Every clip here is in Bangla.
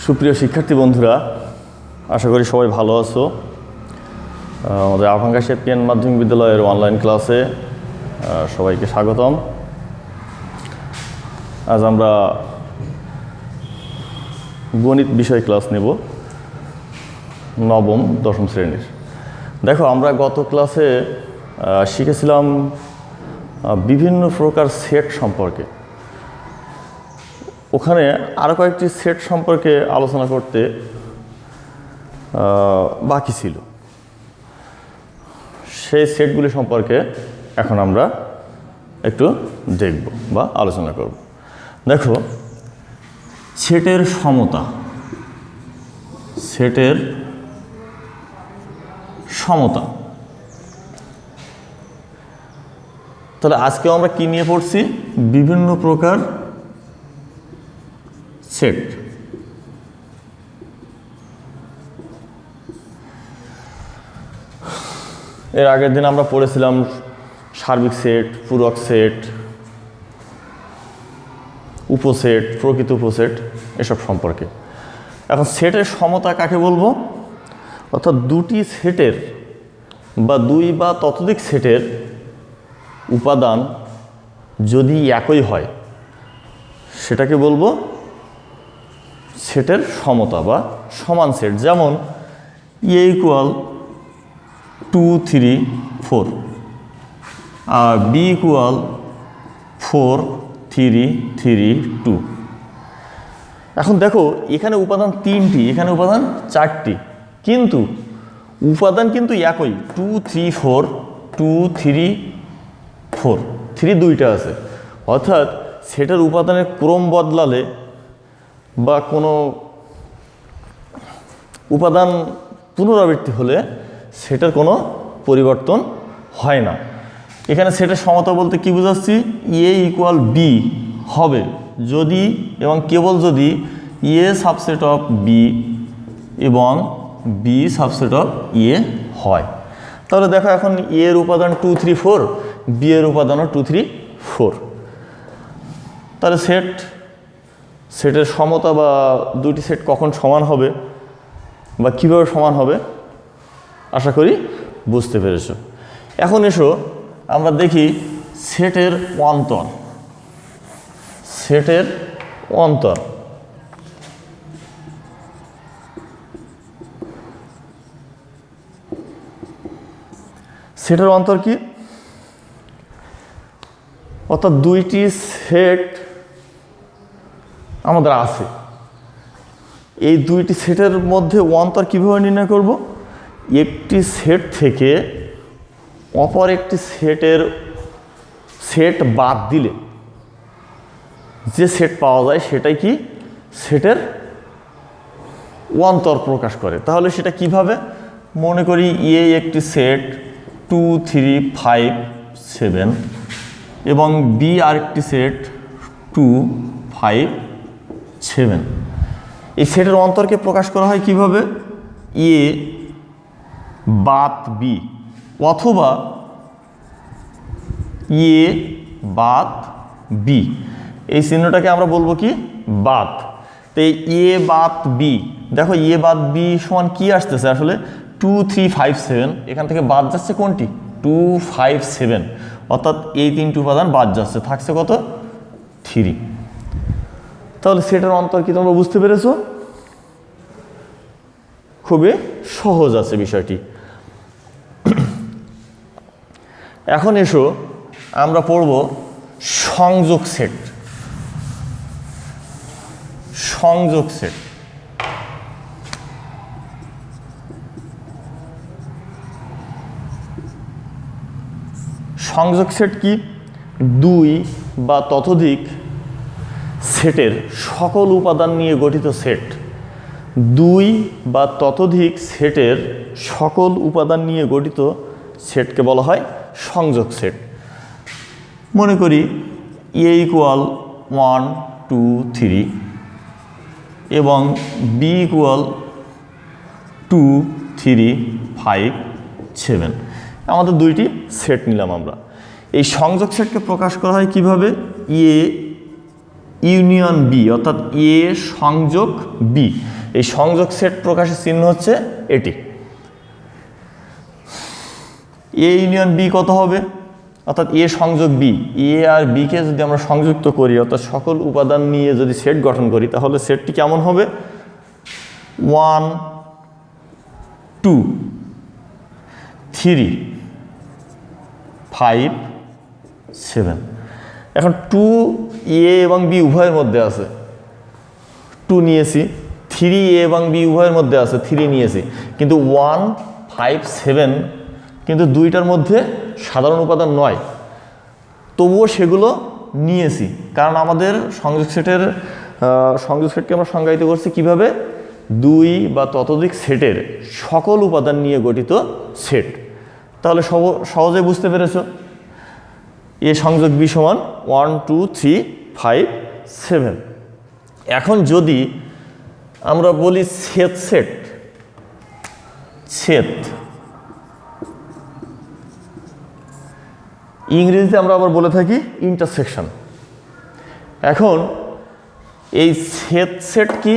সুপ্রিয় শিক্ষার্থী বন্ধুরা, আশা করি সবাই ভালো আছো। আমাদের আভাঙ্গা শেপিয়ান মাধ্যমিক বিদ্যালয়ের অনলাইন ক্লাসে সবাইকে স্বাগতম। আজ আমরা গণিত বিষয় ক্লাস নেব, নবম দশম শ্রেণীর। দেখো, আমরা গত ক্লাসে শিখেছিলাম বিভিন্ন প্রকার সেট সম্পর্কে। ওখানে আরও কয়েকটি সেট সম্পর্কে আলোচনা করতে বাকি ছিল। সেই সেটগুলি সম্পর্কে এখন আমরা একটু দেখব বা আলোচনা করব। দেখো, সেটের সমতা, সেটের সমতা। তাহলে আজকেও আমরা কি নিয়ে পড়ছি? বিভিন্ন প্রকার সেট। এর আগের দিন আমরা পড়েছিলাম সার্বিক সেট, পূরক সেট, উপসেট, প্রকৃত উপসেট, এসব সম্পর্কে। এখন সেটের সমতা কাকে বলবো? অর্থাৎ দুটি সেটের বা দুই বা ততোধিক সেটের উপাদান যদি একই হয় সেটাকে বলবো সেটের সমতা বা সমান সেট। যেমন এ ইকুয়াল 2, 3, 4 আর বি ইকুয়াল 4, 3, 3, 2। এখন দেখো, এখানে উপাদান 3টি, এখানে উপাদান 4টি, কিন্তু উপাদান কিন্তু একই, 2, 3, 4, 2, 3, 4, 3 দুইটা আছে। অর্থাৎ সেটার উপাদানের ক্রম বদলালে বা কোনো উপাদান পুনরাবৃত্তি হলে সেটার কোনো পরিবর্তন হয় না। এখানে সেটের সমতা বলতে কি বোঝাচ্ছি? এ ইকুয়াল বি হবে যদি এবং কেবল যদি এ সাবসেট অফ বি এবং বি সাবসেট অফ এ হয়। তাহলে দেখো, এখন এ এর উপাদান 2, 3, 4, বি এর উপাদানও 2, 3, 4। তাহলে সেটের সমতা বা দুটি সেট কখন সমান হবে বা কীভাবে সমান হবে আশা করি বুঝতে পেরেছো। এখন এসো আমরা দেখি সেটের অন্তর। সেটের অন্তর সেটের অন্তর কি? অর্থাৎ দুইটি সেট আমাদের আছে, এই দুইটি সেটের মধ্যে অন্তর কীভাবে নির্ণয় করব? একটি সেট থেকে অপর একটি সেট বাদ দিলে যে সেট পাওয়া যায় সেটাই কি সেটের অন্তর প্রকাশ করে। তাহলে সেটা কিভাবে? মনে করি এ একটি সেট 2, 3, 5, 7 এবং বি আরেকটি সেট 2, 5, 7। এই সেটের অন্তরকে প্রকাশ করা হয় কিভাবে? এ বাদ বি অথবা এ বাদ বি, এই চিহ্নটাকে আমরা বলবো কি? বাদ। তো এই এ বাদ বি, দেখো এ বাদ বি সমান কি আসতেছে আসলে? 2, 3, 5, 7। এখান থেকে বাদ যাচ্ছে কোনটি? 2, 5, 7। অর্থাৎ এই তিনটি উপাদান বাদ যাচ্ছে, থাকছে কত? 3। তাহলে সেটের অন্তর কি তোমরা বুঝতে পেরেছো? খুবই সহজ আছে বিষয়টি। এখন এসো আমরা পড়ব সংযোগ সেট। সংযোগ সেট সংযোগ সেট কি? দুই বা ততোধিক সেটের সকল উপাদান নিয়ে গঠিত সেট। দুই বা ততোধিক সেটের সকল উপাদান নিয়ে গঠিত সেটকে বলা হয় সংযোগ সেট। মনে করি এ ইকুয়াল 1, 2, 3 এবং বি ইকুয়াল 2, 3, 5, 7। আমাদের দুইটি সেট নিলাম আমরা। এই সংযোগ সেটকে প্রকাশ করা হয় কিভাবে? এ ইউনিয়ন বি, অর্থাৎ এ সংযোগ বি। এই সংযোগ সেট প্রকাশের চিহ্ন হচ্ছে এটি। এ ইউনিয়ন বি কত হবে? অর্থাৎ এ সংযোগ বি, এ আর বিকে যদি আমরা সংযুক্ত করি, অর্থাৎ সকল উপাদান নিয়ে যদি সেট গঠন করি, তাহলে সেটটি কেমন হবে? 1 2 3 5 7। এখন 2 এ এবং বি উভয়ের মধ্যে আছে, 2 নিয়েছি। 3 এ এবং বি উভয়ের মধ্যে আছে, 3 নিয়েছি। কিন্তু 1 5 7 কিন্তু দুইটার মধ্যে সাধারণ উপাদান নয়, তবুও সেগুলো নিয়েছি। কারণ আমাদের সংযোগ সেটকে আমরা সংজ্ঞায়িত করছি কিভাবে? 2 বা ততোধিক সেটের সকল উপাদান নিয়ে গঠিত সেট। তাহলে সহজে বুঝতে পেরেছো এ সংযোগ বি সমান 1 2 3 5 7। এখন যদি আমরা বলি ছেদ সেট, ছেদ ইংরেজিতে আমরা আবার বলে থাকি ইন্টারসেকশন। এখন এই ছেদ সেট কি?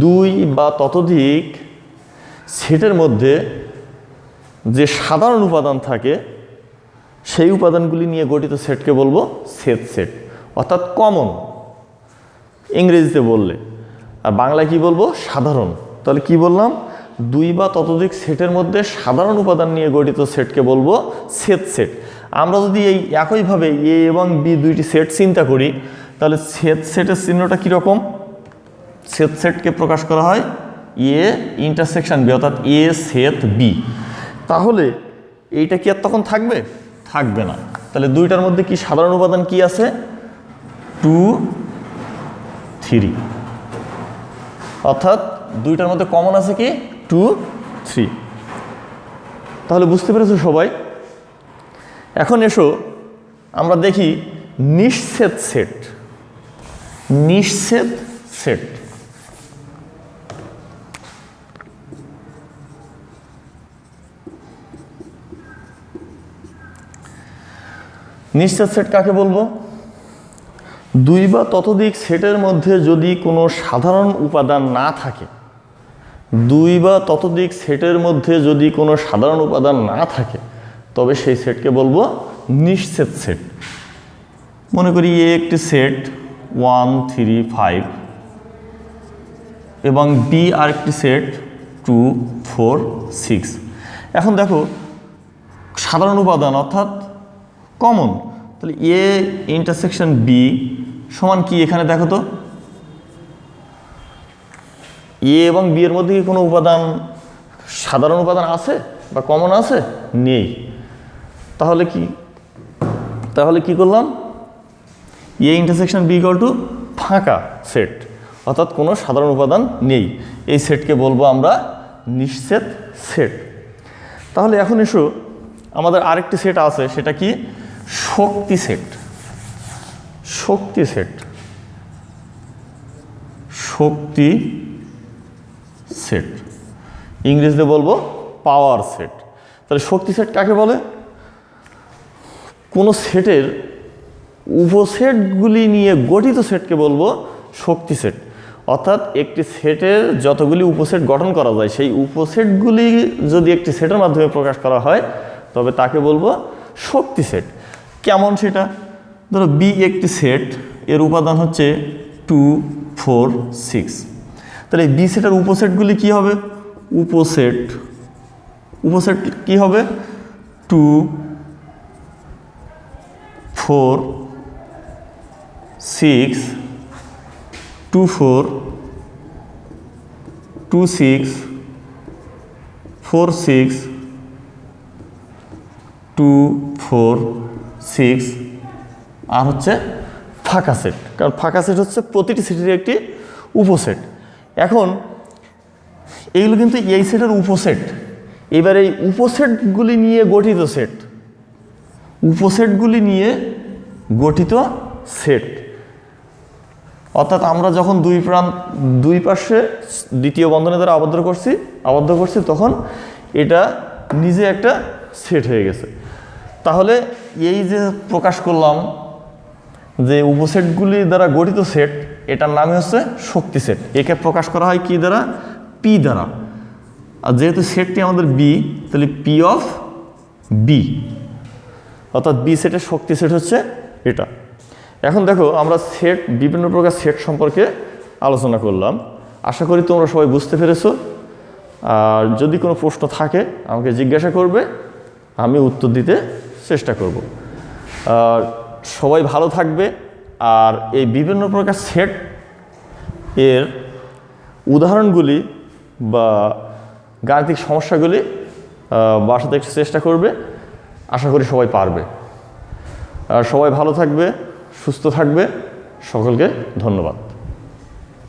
2 বা ততোধিক সেটের মধ্যে যে সাধারণ উপাদান থাকে সেই উপাদানগুলি নিয়ে গঠিত সেটকে বলবো ছেদ সেট, অর্থাৎ কমন ইংরেজিতে বললে। আর বাংলায় কি বলবো? সাধারণ। তাহলে কি বললাম? 2 বা ততোধিক সেটের মধ্যে সাধারণ উপাদান নিয়ে গঠিত সেটকে বলবো ছেদ সেট। আমরা যদি এই একইভাবে এ এবং বি দুইটি সেট চিন্তা করি, তাহলে ছেদ সেটের চিহ্নটা কীরকম? ছেদ সেটকে প্রকাশ করা হয় এ ইন্টারসেকশন বি, অর্থাৎ এ ছেদ বি। তাহলে এইটা কি আর তখন থাকবে? থাকবে না। তাহলে দুইটার মধ্যে কি সাধারণ উপাদান কি আছে? 2 3, অর্থাৎ দুইটার মধ্যে কমন আছে কি? 2 3। তাহলে বুঝতে পেরেছো সবাই? এখন এসো আমরা দেখি নিঃছেদ সেট। নিঃছেদ সেট নিঃছেদ সেট কাকে বলবো? 2 বা ততোধিক সেটের মধ্যে যদি কোনো সাধারণ উপাদান না থাকে, 2 বা ততোধিক সেটের মধ্যে যদি কোনো সাধারণ উপাদান না থাকে, তবে সেই সেটকে বলবো নিঃছেদ সেট। মনে করি এ একটি সেট 1 3 5 এবং বি আরেকটি সেট 2 4 6। এখন দেখো সাধারণ উপাদান অর্থাৎ কমন, তাহলে এ ইন্টারসেকশন বি সমান কি? এখানে দেখো তো এ এবং বি এর মধ্যে কি কোনো উপাদান সাধারণ উপাদান আছে বা কমন আছে? নেই। তাহলে কি করলাম? A intersection B equal to ফাঁকা সেট, অর্থাৎ কোনো সাধারণ উপাদান নেই। এই সেটকে বলবো আমরা নিঃছেদ সেট। তাহলে এখন এসো আমাদের আরেকটি সেট আছে, সেটা কি? শক্তি সেট। শক্তি সেট, শক্তি সেট ইংরেজিতে বলবো পাওয়ার সেট। তাহলে শক্তি সেট কাকে বলে? কোনো সেটের উপসেটগুলি নিয়ে গঠিত সেটকে বলবো শক্তি সেট। অর্থাৎ একটি সেটের যতগুলি উপসেট গঠন করা যায়, সেই উপসেটগুলি যদি একটি সেটের মাধ্যমে প্রকাশ করা হয়, তবে তাকে বলবো শক্তি সেট। কেমন সেটা? ধরো বি একটি সেট, এর উপাদান হচ্ছে 2 4 6। তাহলে বি সেটের উপসেটগুলি কি হবে? উপসেট কি হবে? 2 4 6 2 4 2 6 4 6 2 4 6 আর হচ্ছে ফাঁকা সেট। কারণ ফাঁকা সেট হচ্ছে প্রতিটি সেটের একটি উপসেট। এখন এইগুলো কিন্তু এই সেটের উপসেট। এবার এই উপসেটগুলি নিয়ে গঠিত সেট, উপসেটগুলি নিয়ে গঠিত সেট, অর্থাৎ আমরা যখন দুই পাশে দ্বিতীয় বন্ধনী দ্বারা আবদ্ধ করছি তখন এটা নিজে একটা সেট হয়ে গেছে। তাহলে এই যে প্রকাশ করলাম যে উপসেটগুলি দ্বারা গঠিত সেট, এটার নামই হচ্ছে শক্তি সেট। একে প্রকাশ করা হয় কি দ্বারা? পি দ্বারা। আর যেহেতু সেটটি আমাদের বি, তাহলে পি অফ বি, অর্থাৎ বি সেটের শক্তি সেট হচ্ছে এটা। এখন দেখো আমরা সেট, বিভিন্ন প্রকার সেট সম্পর্কে আলোচনা করলাম। আশা করি তোমরা সবাই বুঝতে পেরেছো। আর যদি কোনো প্রশ্ন থাকে আমাকে জিজ্ঞাসা করবে, আমি উত্তর দিতে চেষ্টা করব। আর সবাই ভালো থাকবে। আর এই বিভিন্ন প্রকার সেট এর উদাহরণগুলি বা গাণিতিক সমস্যাগুলি বাসাতে একটু চেষ্টা করবে। আশা করি সবাই পারবে। আর সবাই ভালো থাকবে, সুস্থ থাকবে। সকলকে ধন্যবাদ।